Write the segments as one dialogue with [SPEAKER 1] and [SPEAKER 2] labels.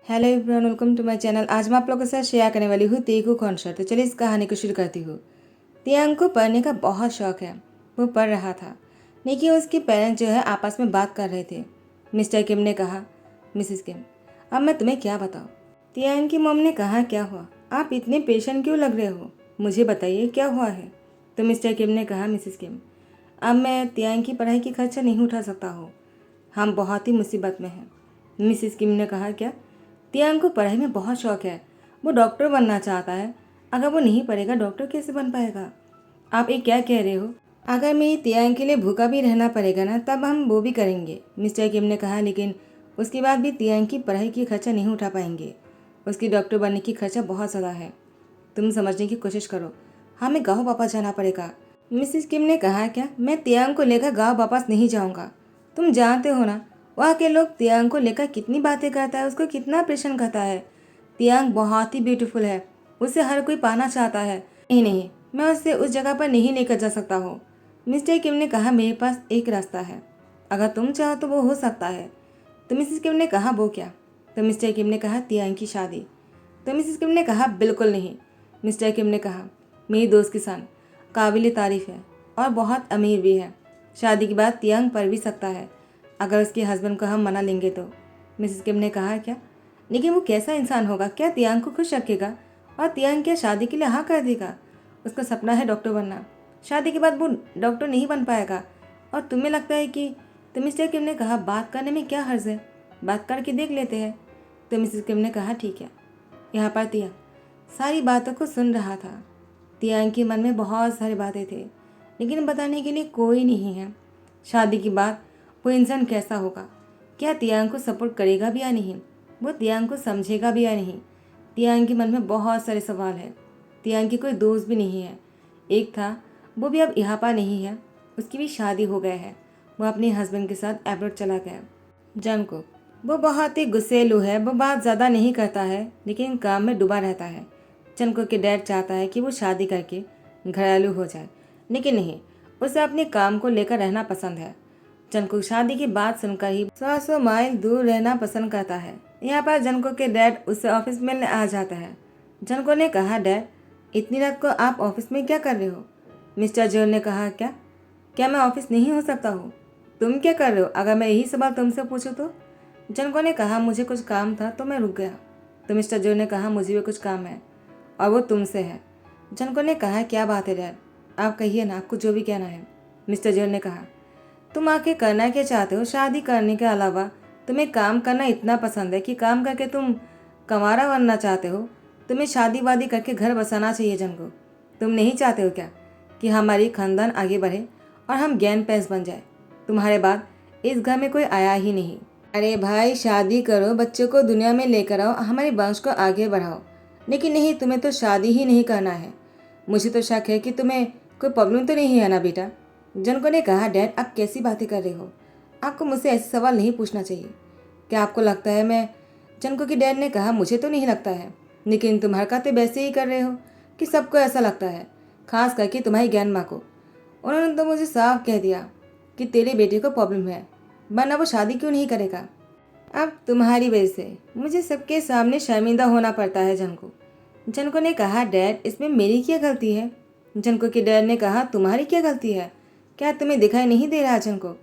[SPEAKER 1] Hello everyone, welcome to my channel. आज मैं आप लोगों के साथ शेयर करने वाली हूँ तेगु कॉन्सर्ट। तो चलिए इस कहानी को शुरू करती हूँ। तियांग को पढ़ने का बहुत शौक है। वो पढ़ रहा था, लेकिन उसके पेरेंट्स जो है आपस में बात कर रहे थे। मिस्टर किम ने कहा, मिसिस किम, अब मैं तुम्हें क्या बताऊँ। तियांग की मॉम ने कहा, क्या हुआ? आप इतने पेशेंट क्यों लग रहे हो? मुझे बताइए क्या हुआ है। तो मिस्टर किम ने कहा, मिसिस किम, अब मैं तियांग की पढ़ाई की खर्चा नहीं उठा सकता हूँ। हम बहुत ही मुसीबत में हैं। मिसिस किम ने कहा, क्या? तियांग को पढ़ाई में बहुत शौक है। वो डॉक्टर बनना चाहता है। अगर वो नहीं पढ़ेगा डॉक्टर कैसे बन पाएगा? आप ये क्या कह रहे हो? अगर मेरी तियांग के लिए भूखा भी रहना पड़ेगा ना, तब हम वो भी करेंगे, मिस्टर किम ने कहा। लेकिन उसके बाद भी तियांग की पढ़ाई की खर्चा नहीं उठा पाएंगे। उसकी डॉक्टर बनने की खर्चा बहुत ज़्यादा है। तुम समझने की कोशिश करो, हमें गाँव वापस जाना पड़ेगा। मिसिस किम ने कहा, क्या? मैं तियांग को लेकर गाँव वापस नहीं जाऊँगा। तुम जानते हो ना, वहाँ के लोग तियांग को लेकर कितनी बातें करता है, उसको कितना परेशान करता है। तियांग बहुत ही ब्यूटीफुल है, उसे हर कोई पाना चाहता है। नहीं नहीं, मैं उसे उस जगह पर नहीं लेकर जा सकता हूँ। मिस्टर किम ने कहा, मेरे पास एक रास्ता है, अगर तुम चाहो तो वो हो सकता है। तो मिसिस किम ने कहा, वो क्या? तो मिस्टर किम ने कहा, तियांग की शादी। तो मिसिस किम ने कहा, बिल्कुल नहीं। मिस्टर किम ने कहा, मेरी दोस्त की सन काबिल तारीफ़ है और बहुत अमीर भी है। शादी के बाद तियांग पढ़ भी सकता है, अगर उसके हस्बैंड को हम मना लेंगे तो। मिसिस किम ने कहा, क्या? लेकिन वो कैसा इंसान होगा? क्या तियांग को खुश रखेगा? और तियांग क्या शादी के लिए हाँ कर देगा? उसका सपना है डॉक्टर बनना। शादी के बाद वो डॉक्टर नहीं बन पाएगा। और तुम्हें लगता है कि? तो मिस्टर किम ने कहा, बात करने में क्या हर्ज है, बात करके देख लेते हैं। तो मिसिस किम ने कहा, ठीक है। यहाँ पर तियांग सारी बातों को सुन रहा था। तियांग के मन में बहुत सारी बातें थे, लेकिन बताने के लिए कोई नहीं है। शादी के बाद वो इंसान कैसा होगा? क्या तियांग को सपोर्ट करेगा भी या नहीं? वो तियांग को समझेगा भी या नहीं? तियांग के मन में बहुत सारे सवाल हैं। तियांग की कोई दोस्त भी नहीं है। एक था, वो भी अब यहाँ पर नहीं है। उसकी भी शादी हो गया है। वो अपने हस्बैंड के साथ एब्रॉड चला गया। जंगकुक, वो बहुत ही गुस्सेलू है। वो बात ज़्यादा नहीं करता है, लेकिन काम में डूबा रहता है। जंगकुक के डैड चाहता है कि वो शादी करके घरेलू हो जाए, लेकिन नहीं, उसे अपने काम को लेकर रहना पसंद है। जंगकुक शादी की बात सुनकर ही 100 माइल दूर रहना पसंद करता है। यहाँ पर जंगकुक के डैड उससे ऑफिस मिलने आ जाता है। जंगकुक ने कहा, डैड, इतनी रात को आप ऑफिस में क्या कर रहे हो? मिस्टर जोन ने कहा, क्या? क्या मैं ऑफिस नहीं हो सकता हूँ? तुम क्या कर रहे हो, अगर मैं यही सवाल तुमसे पूछूं तो? जनको ने कहा, मुझे कुछ काम था तो मैं रुक गया। तो मिस्टर जो ने कहा, मुझे भी कुछ काम है और वो तुमसे है। जनको ने कहा, क्या बात है डैड, आप कहिए ना, आपको जो भी कहना है। मिस्टर जो ने कहा, तुम आके करना क्या चाहते हो? शादी करने के अलावा तुम्हें काम करना इतना पसंद है कि काम करके तुम कंवारा बनना चाहते हो। तुम्हें शादी वादी करके घर बसाना चाहिए जनको। तुम नहीं चाहते हो क्या कि हमारी खानदान आगे बढ़े और हम ज्ञान पैस बन जाए? तुम्हारे बाद इस घर में कोई आया ही नहीं। अरे भाई, शादी करो, बच्चों को दुनिया में लेकर आओ, हमारे वंश को आगे बढ़ाओ। लेकिन नहीं, तुम्हें तो शादी ही नहीं करना है। मुझे तो शक है कि तुम्हें कोई प्रॉब्लम तो नहीं है ना बेटा? जनको ने कहा, डैड आप कैसी बातें कर रहे हो? आपको मुझसे ऐसे सवाल नहीं पूछना चाहिए। क्या आपको लगता है मैं? जनको के डैड ने कहा, मुझे तो नहीं लगता है, लेकिन तुम हरकतें वैसे ही कर रहे हो कि सबको ऐसा लगता है, खास करके तुम्हारी ज्ञान माँ को। उन्होंने तो मुझे साफ कह दिया कि तेरे बेटे को प्रॉब्लम है, वरना वो शादी क्यों नहीं करेगा। अब तुम्हारी वजह से मुझे सबके सामने शर्मिंदा होना पड़ता है। जनको ने कहा, डैड इसमें मेरी क्या गलती है? जनको के डैड ने कहा, तुम्हारी क्या गलती है? क्या तुम्हें दिखाई नहीं दे रहा जनको?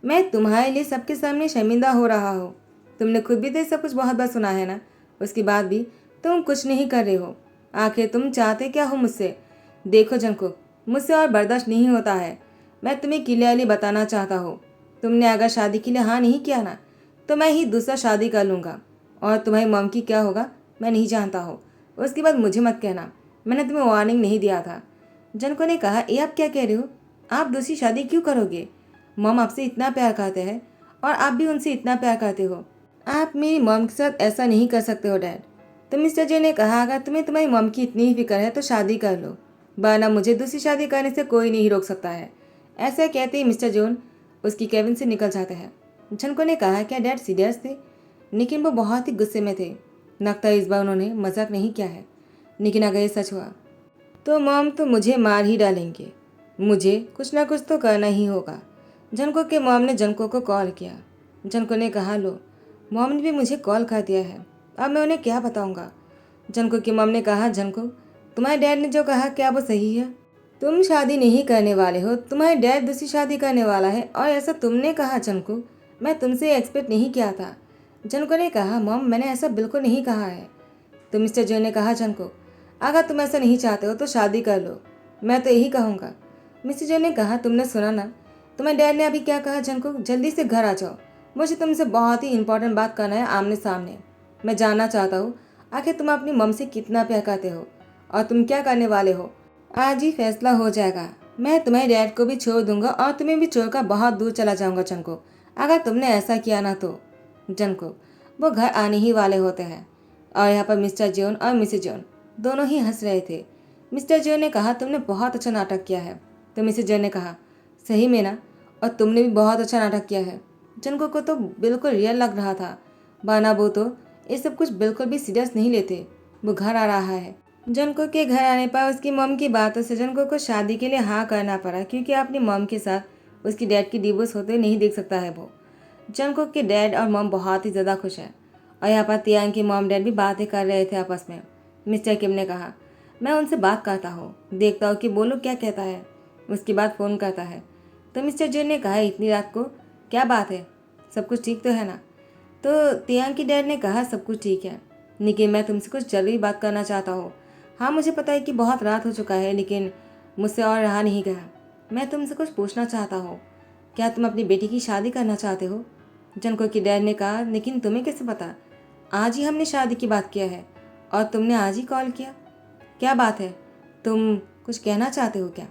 [SPEAKER 1] मैं तुम्हारे लिए सबके सामने शर्मिंदा हो रहा हूँ। तुमने खुद भी तो सब कुछ बहुत बार सुना है ना, उसके बाद भी तुम कुछ नहीं कर रहे हो। आखिर तुम चाहते क्या हो मुझसे? देखो जनको, मुझसे और बर्दाश्त नहीं होता है। मैं तुम्हें क्लियरली बताना चाहता हूँ, तुमने अगर शादी के लिए हाँ नहीं किया ना, तो मैं ही दूसरा शादी कर लूँगा। और तुम्हारी मॉम की क्या होगा मैं नहीं जानता हूँ। उसके बाद मुझे मत कहना मैंने तुम्हें वार्निंग नहीं दिया था। जनको ने कहा, ये आप क्या कह रहे हो? आप दूसरी शादी क्यों करोगे? मॉम आपसे इतना प्यार करते हैं और आप भी उनसे इतना प्यार करते हो। आप मेरी मॉम के साथ ऐसा नहीं कर सकते हो डैड। तो मिस्टर जे ने कहा, अगर तुम्हें तुम्हारी मॉम की इतनी ही फिक्र है तो शादी कर लो, वरना मुझे दूसरी शादी करने से कोई नहीं रोक सकता है। ऐसा कहते ही मिस्टर जोन उसकी केबिन से निकल जाते हैं। झनको ने कहा, क्या डैड सीरियस थे? लेकिन वो बहुत ही गुस्से में थे। लगता है इस बार उन्होंने मजाक नहीं किया है, लेकिन अगर ये सच हुआ तो मॉम तो मुझे मार ही डालेंगे। मुझे कुछ ना कुछ तो करना ही होगा। झनको के मॉम ने झनको को कॉल किया। झनको ने कहा, लो, मॉम ने भी मुझे कॉल कर दिया है, अब मैं उन्हें क्या बताऊंगा। जंगकुक की मम ने कहा, जंगकुक तुम्हारे डैड ने जो कहा क्या वो सही है? तुम शादी नहीं करने वाले हो, तुम्हारे डैड दूसरी शादी करने वाला है और ऐसा तुमने कहा जंगकुक, मैं तुमसे एक्सपेक्ट नहीं किया था। जंगकुक ने कहा, मम मैंने ऐसा बिल्कुल नहीं कहा है। तो मिस्टर जो ने कहा, जंगकुक अगर तुम ऐसा नहीं चाहते हो तो शादी कर लो, मैं तो यही कहूँगा। मिस्टर जो ने कहा, तुमने सुना ना तुम्हारे डैड ने अभी क्या कहा? जंगकुक जल्दी से घर आ जाओ, मुझे तुमसे बहुत ही इंपॉर्टेंट बात करना है आमने सामने। मैं जानना चाहता हूँ आखिर तुम अपनी मम से कितना प्यार करते हो और तुम क्या करने वाले हो। आज ही फैसला हो जाएगा। मैं तुम्हारे डैड को भी छोड़ दूंगा और तुम्हें भी छोड़कर बहुत दूर चला जाऊंगा जंगकुक, अगर तुमने ऐसा किया ना तो। जंगकुक वो घर आने ही वाले होते हैं और यहाँ पर मिस्टर जोन और मिसेज जोन दोनों ही हंस रहे थे। मिस्टर जोन ने कहा, तुमने बहुत अच्छा नाटक किया है। तो मिसेज जोन ने कहा, सही में ना, और तुमने भी बहुत अच्छा नाटक किया है। जंगकुक को तो बिल्कुल रियल लग रहा था, वरना वो तो ये सब कुछ बिल्कुल भी सीरियस नहीं लेते। वो घर आ रहा है। जंगकुक के घर आने पर उसकी मम की बातों से जंगकुक को शादी के लिए हाँ करना पड़ा, क्योंकि अपनी मम के साथ उसकी डैड की डिवोर्स होते नहीं देख सकता है वो। जंगकुक के डैड और मम बहुत ही ज़्यादा खुश हैं और यहाँ पर तियांग की मम डैड भी बातें कर रहे थे आपस में। मिस्टर किम ने कहा, मैं उनसे बात करता हूँ, देखता हूँ कि बोलो क्या कहता है। उसके बाद फ़ोन करता है। तो मिस्टर जिन ने कहा, इतनी रात को क्या बात है, सब कुछ ठीक तो है ना? तो तियांग की डैड ने कहा, सब कुछ ठीक है, लेकिन मैं तुमसे कुछ जरूरी बात करना चाहता हूँ। हाँ मुझे पता है कि बहुत रात हो चुका है, लेकिन मुझसे और रहा नहीं गया। मैं तुमसे कुछ पूछना चाहता हूँ, क्या तुम अपनी बेटी की शादी करना चाहते हो? जंको की डैड ने कहा, लेकिन तुम्हें कैसे पता? आज ही हमने शादी की बात किया है और तुमने आज ही कॉल किया, क्या बात है, तुम कुछ कहना चाहते हो क्या?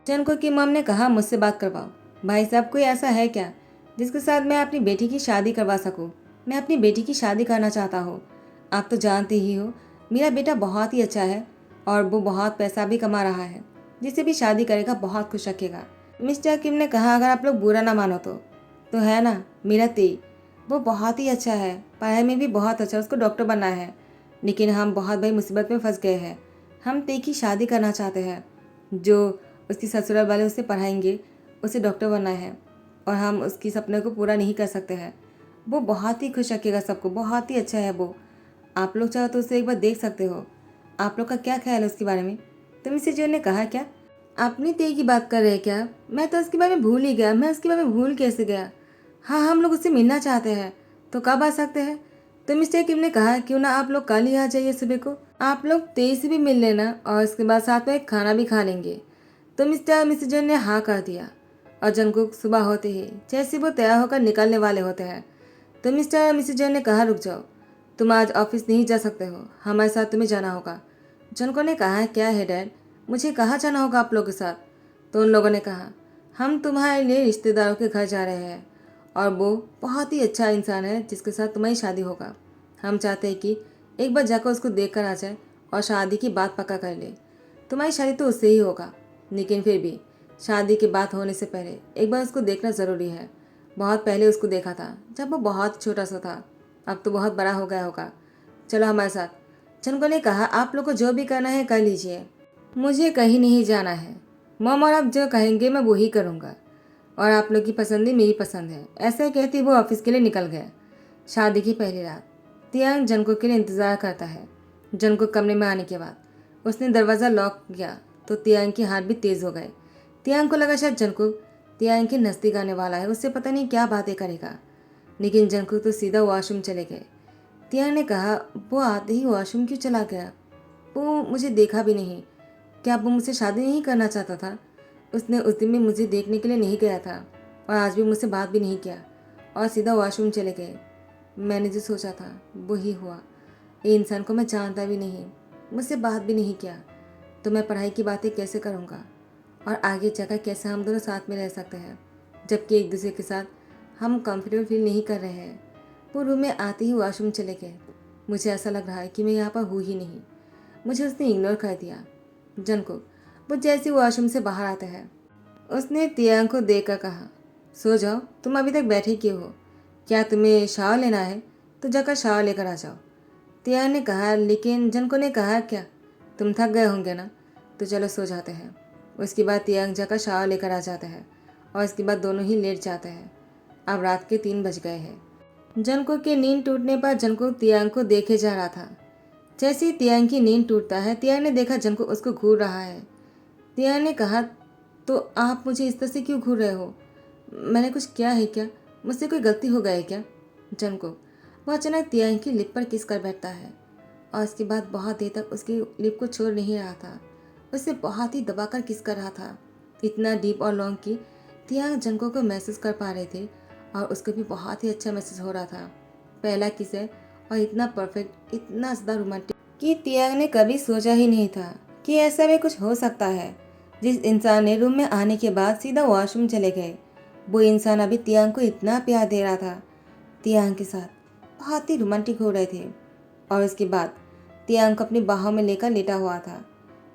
[SPEAKER 1] जंको की मम ने कहा, मुझसे बात करवाओ। भाई साहब कोई ऐसा है क्या जिसके साथ मैं अपनी बेटी की शादी करवा सकूं? मैं अपनी बेटी की शादी करना चाहता हूँ। आप तो जानते ही हो मेरा बेटा बहुत ही अच्छा है और वो बहुत पैसा भी कमा रहा है, जिसे भी शादी करेगा बहुत खुश रखेगा। मिस्टर किम ने कहा, अगर आप लोग बुरा ना मानो तो है ना मेरा तेई, वो बहुत ही अच्छा है, पढ़ाई में भी बहुत अच्छा, उसको डॉक्टर बनना है, लेकिन हम बहुत बड़ी मुसीबत में फंस गए हैं। हम तेई की शादी करना चाहते हैं, जो उसकी ससुराल वाले उसे पढ़ाएंगे, उसे डॉक्टर बनना है और हम उसकी सपने को पूरा नहीं कर सकते हैं। वो बहुत ही खुश रखेगा सबको, बहुत ही अच्छा है वो। आप लोग चाहो तो उसे एक बार देख सकते हो। आप लोग का क्या ख्याल है उसके बारे में? तो मिसेज जो ने कहा, क्या अपनी तेई की बात कर रहे हैं क्या? मैं तो उसके बारे में भूल ही गया, मैं उसके बारे में भूल कैसे गया। हाँ हम लोग उससे मिलना चाहते हैं, तो कब आ सकते हैं? तो मिस्टर किम ने कहा, क्यों ना आप लोग कल ही आ जाइए सुबह को, आप लोग तेई से भी मिल लेना और उसके बाद साथ में खाना भी खा लेंगे। तो मिस्टर मिसेज जन ने हाँ कर दिया और जंगकुक सुबह होते ही जैसे वो तैयार होकर निकलने वाले होते हैं तो मिस्टर मिसेज जन ने कहा, रुक जाओ, तुम आज ऑफिस नहीं जा सकते हो, हमारे साथ तुम्हें जाना होगा। जंको ने कहा, क्या है डैड, मुझे कहाँ जाना होगा आप लोगों के साथ? तो उन लोगों ने कहा, हम तुम्हारे लिए रिश्तेदारों के घर जा रहे हैं और वो बहुत ही अच्छा इंसान है जिसके साथ तुम्हारी शादी होगा। हम चाहते हैं कि एक बार जाकर उसको देख कर आ जाए और शादी की बात पक्का कर ले। तुम्हारी शादी तो उससे ही होगा, लेकिन फिर भी शादी की बात होने से पहले एक बार उसको देखना ज़रूरी है। बहुत पहले उसको देखा था जब वो बहुत छोटा सा था, अब तो बहुत बड़ा हो गया होगा। चलो हमारे साथ। चनको ने कहा, आप लोग को जो भी करना है कर लीजिए, मुझे कहीं नहीं जाना है। मम और आप जो कहेंगे मैं वो ही करूँगा और आप लोग की पसंद ही मेरी पसंद है। ऐसा कहती वो ऑफिस के लिए निकल गया। शादी की पहली रात तियांग जनको के लिए इंतज़ार करता है। जनको कमरे में आने के बाद उसने दरवाज़ा लॉक किया तो तियांग के हाथ भी तेज़ हो गए। तियांग को लगा शायद जंकुक तियांग के नज़दीक आने वाला है, उससे पता नहीं क्या बातें करेगा, लेकिन जंकुक तो सीधा वॉशरूम चले गए। तियांग ने कहा, वो आते ही वॉशरूम क्यों चला गया? वो मुझे देखा भी नहीं, क्या वो मुझसे शादी नहीं करना चाहता था? उसने उस दिन भी मुझे देखने के लिए नहीं गया था और आज भी मुझसे बात भी नहीं किया और सीधा वॉशरूम चले गए। मैंने जो सोचा था वो ही हुआ। ये इंसान को मैं जानता भी नहीं, मुझसे बात भी नहीं किया, तो मैं पढ़ाई की बातें कैसे करूँगा और आगे जाकर कैसे हम दोनों साथ में रह सकते हैं, जबकि एक दूसरे के साथ हम कंफर्टेबल फील नहीं कर रहे हैं। वो रूम में आते ही वॉशरूम चले गए। मुझे ऐसा लग रहा है कि मैं यहाँ पर हूँ ही नहीं, मुझे उसने इग्नोर कर दिया। जंकुक वो जैसे वॉशरूम से बाहर आता है उसने तियांग को देखकर कहा, सो जाओ, तुम अभी तक बैठे क्यों हो? क्या तुम्हें शावर लेना है तो जाकर शावर लेकर आ जाओ। तियांग ने कहा, लेकिन जंको ने कहा, क्या तुम थक गए होंगे ना, तो चलो सो जाते हैं। उसके बाद तियांग जाकर शावर लेकर आ जाता है और उसके बाद दोनों ही लेट जाते हैं। अब रात के 3 बज गए हैं। जंको की नींद टूटने पर जंको तियांग को देखे जा रहा था। जैसे ही तियांग की नींद टूटता है, तियांग ने देखा जंको उसको घूर रहा है। तियांग ने कहा, तो आप मुझे इस तरह से क्यों घूर रहे हो? मैंने कुछ किया है क्या? मुझसे कोई गलती हो गई है क्या? जंको वो अचानक तियांग की लिप पर किस कर बैठता है और उसके बाद बहुत देर तक उसकी लिप को छोड़ नहीं रहा था। उसे बहुत ही दबाकर किस कर रहा था, इतना डीप और लॉन्ग कि तियांग जंको को महसूस कर पा रहे थे और उसको भी बहुत ही अच्छा महसूस हो रहा था। पहला किस है और इतना परफेक्ट, इतना ज़्यादा रोमांटिक कि तियांग ने कभी सोचा ही नहीं था कि ऐसा भी कुछ हो सकता है। जिस इंसान ने रूम में आने के बाद सीधा वॉशरूम चले गए, वो इंसान अभी तियांग को इतना प्यार दे रहा था, तियांग के साथ बहुत ही रोमांटिक हो रहे थे। और उसके बाद तियांग को अपनी बाहों में लेकर लेटा हुआ था।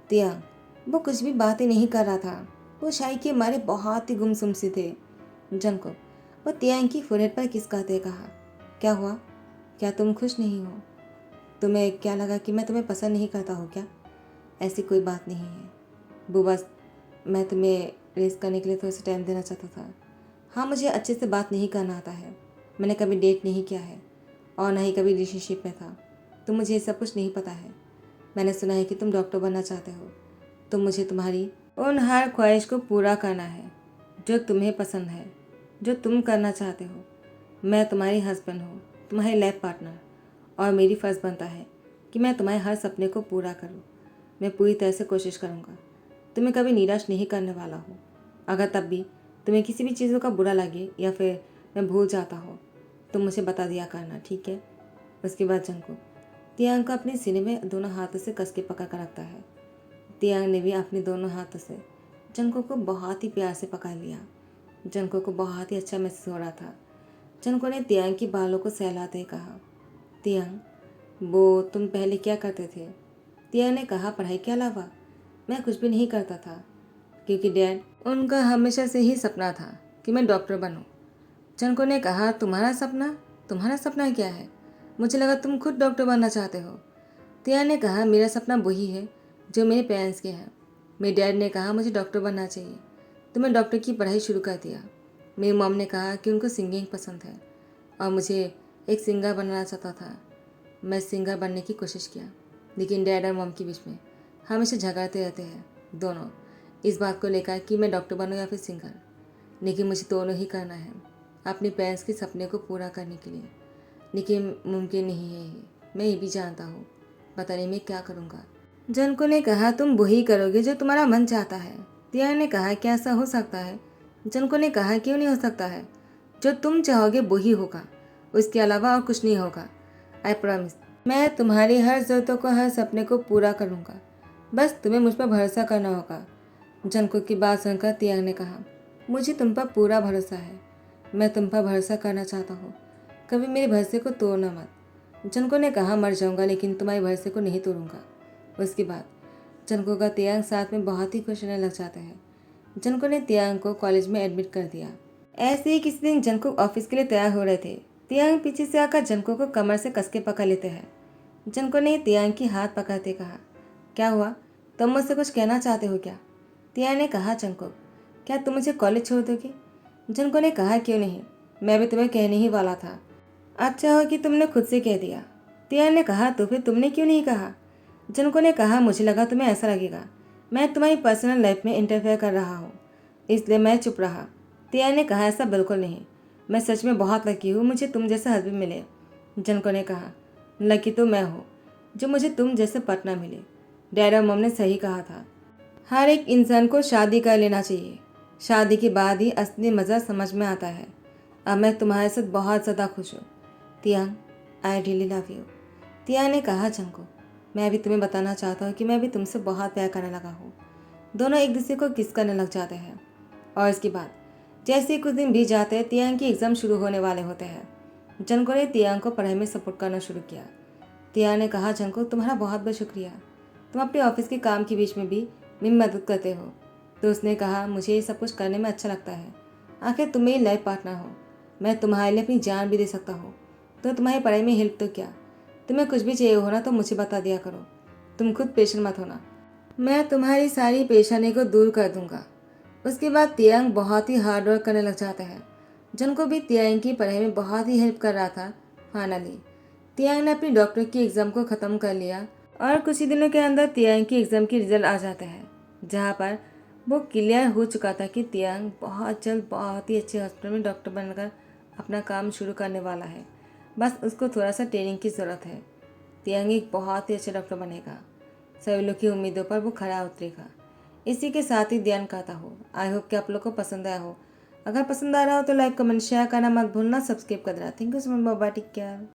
[SPEAKER 1] तियांग वो कुछ भी बातें नहीं कर रहा था, वो शाही के मारे बहुत ही गुमसुम से थे। जंको वो तियांग की फोrehead पर किस करते कहा, क्या हुआ? क्या तुम खुश नहीं हो? तुम्हें क्या लगा कि मैं तुम्हें पसंद नहीं करता हूँ क्या? ऐसी कोई बात नहीं है, वो बस मैं तुम्हें रेस करने के लिए थोड़ा सा टाइम देना चाहता था। हाँ, मुझे अच्छे से बात नहीं करना आता है, मैंने कभी डेट नहीं किया है और ना ही कभी रिलेशनशिप में था, तो मुझे ये सब कुछ नहीं पता है। मैंने सुना है कि तुम डॉक्टर बनना चाहते हो, तो मुझे तुम्हारी उन हर ख्वाहिश को पूरा करना है जो तुम्हें पसंद है, जो तुम करना चाहते हो। मैं तुम्हारी हस्बैंड हूँ, तुम्हारी लाइफ पार्टनर, और मेरी फ़र्ज़ बनता है कि मैं तुम्हारे हर सपने को पूरा करूँ। मैं पूरी तरह से कोशिश करूँगा, तुम्हें कभी निराश नहीं करने वाला हूँ। अगर तब भी तुम्हें किसी भी चीज़ों का बुरा लगे या फिर मैं भूल जाता हूँ तो मुझे बता दिया करना, ठीक है? उसके बाद जंको तियांग को अपने सीने में दोनों हाथों से कस के पकड़ कर रखता है। तियांग ने भी अपने दोनों हाथों से जंको को बहुत ही प्यार से पकड़ लिया। जंको को बहुत ही अच्छा महसूस हो रहा था। जंको ने तियांग की बालों को सहलाते ही कहा, तियांग, वो तुम पहले क्या करते थे? तियांग ने कहा, पढ़ाई के अलावा मैं कुछ भी नहीं करता था, क्योंकि डैड, उनका हमेशा से ही सपना था कि मैं डॉक्टर बनूं। जंको ने कहा, तुम्हारा सपना? तुम्हारा सपना क्या है? मुझे लगा तुम खुद डॉक्टर बनना चाहते हो। तियांग ने कहा, मेरा सपना वही है जो मेरे पेरेंट्स के हैं। मेरे डैड ने कहा मुझे डॉक्टर बनना चाहिए, तो मैं डॉक्टर की पढ़ाई शुरू कर दिया। मेरी मॉम ने कहा कि उनको सिंगिंग पसंद है और मुझे एक सिंगर बनना चाहता था। मैं सिंगर बनने की कोशिश किया, लेकिन डैड और मॉम के बीच में हमेशा झगड़ते रहते हैं दोनों, इस बात को लेकर कि मैं डॉक्टर बनूं या फिर सिंगर। लेकिन मुझे दोनों ही करना है अपने पेरेंट्स के सपने को पूरा करने के लिए। लेकिन मुमकिन नहीं है ये, मैं ये भी जानता हूँ। पता नहीं मैं क्या करूँगा। जनको ने कहा, तुम वही करोगे जो तुम्हारा मन चाहता है। तियांग ने कहा, क्या ऐसा हो सकता है? जनको ने कहा, क्यों नहीं हो सकता है? जो तुम चाहोगे वही होगा, उसके अलावा और कुछ नहीं होगा। आई प्रॉमिस, मैं तुम्हारी हर ज़रूरतों को, हर सपने को पूरा करूँगा। बस तुम्हें मुझ पर भरोसा करना होगा। जनको की बात सुनकर तियांग ने कहा, मुझे तुम पर पूरा भरोसा है। मैं तुम पर भरोसा करना चाहता हूँ, कभी मेरे भरोसे को तोड़ना मत। जनको ने कहा, मर जाऊँगा लेकिन तुम्हारे भरोसे को नहीं तोड़ूंगा। उसके बाद जनको का तियांग साथ में बहुत ही खुश रहने लग जाते हैं। जनको ने तियांग को कॉलेज में एडमिट कर दिया। ऐसे ही किसी दिन जनको ऑफिस के लिए तैयार हो रहे थे। तियांग पीछे से आकर जनको को कमर से कस के पकड़ लेते हैं। जनको ने तियांग की हाथ पकड़ते कहा, क्या हुआ, तुम मुझसे कुछ कहना चाहते हो क्या? तियांग ने कहा, जनको, क्या तुम मुझे कॉलेज छोड़ दोगे? जनको ने कहा, क्यों नहीं, मैं भी तुम्हें कहने ही वाला था। अच्छा हो कि तुमने खुद से कह दिया। तियांग ने कहा, तो फिर तुमने क्यों नहीं कहा? जनको ने कहा, मुझे लगा तुम्हें ऐसा लगेगा मैं तुम्हारी पर्सनल लाइफ में इंटरफेयर कर रहा हूँ, इसलिए मैं चुप रहा। तियांग ने कहा, ऐसा बिल्कुल नहीं, मैं सच में बहुत लकी हूँ मुझे तुम जैसा हस्बैंड मिले। जनको ने कहा, लकी तो मैं हूँ जो मुझे तुम जैसे पार्टनर मिले। डैड और मम ने सही कहा था, हर एक इंसान को शादी कर लेना चाहिए, शादी के बाद ही असली मज़ा समझ में आता है। अब मैं तुम्हारे साथ बहुत ज़्यादा खुश हूँ तियांग, आई रियली लव यू। तियांग ने कहा, जंको, मैं भी तुम्हें बताना चाहता हूँ कि मैं भी तुमसे बहुत प्यार करने लगा हूँ। दोनों एक दूसरे को किस करने लग जाते हैं। और इसके बाद जैसे ही कुछ दिन बीत जाते हैं, तियांग की एग्ज़ाम शुरू होने वाले होते हैं। जंको ने तियांग को पढ़ाई में सपोर्ट करना शुरू किया। तियांग ने कहा, जंको, तुम्हारा बहुत बहुत शुक्रिया, तुम अपने ऑफिस के काम के बीच में भी मेरी मदद करते हो। तो उसने कहा, मुझे ये सब कुछ करने में अच्छा लगता है, आखिर तुम मेरी लाइफ पार्टनर हो, मैं तुम्हारे लिए अपनी जान भी दे सकता हूँ, तो तुम्हारी पढ़ाई में हेल्प तो क्या। तुम्हें कुछ भी चाहिए हो ना तो मुझे बता दिया करो, तुम खुद पेशेंट मत होना, मैं तुम्हारी सारी परेशानी को दूर कर दूंगा। उसके बाद तियांग बहुत ही हार्ड वर्क करने लग जाता है। जिनको भी तियांग की पढ़ाई में बहुत ही हेल्प कर रहा था। फाइनली तियांग ने अपनी डॉक्टर की एग्ज़ाम को ख़त्म कर लिया और कुछ ही दिनों के अंदर तियांग की एग्ज़ाम की रिजल्ट आ जाता है, जहाँ पर वो क्लियर हो चुका था कि तियांग बहुत जल्द बहुत ही अच्छे हॉस्पिटल में डॉक्टर बनकर अपना काम शुरू करने वाला है। बस उसको थोड़ा सा ट्रेनिंग की ज़रूरत है। तियांग एक बहुत ही अच्छा डॉक्टर बनेगा। सभी लोग की उम्मीदों पर वो खरा उतरेगा। इसी के साथ ही ध्यान कहता हो, आई होप कि आप लोग को पसंद आया हो। अगर पसंद आ रहा हो तो लाइक कमेंट शेयर करना मत भूलना, सब्सक्राइब कर देना। Thank you so much, bye bye, take care.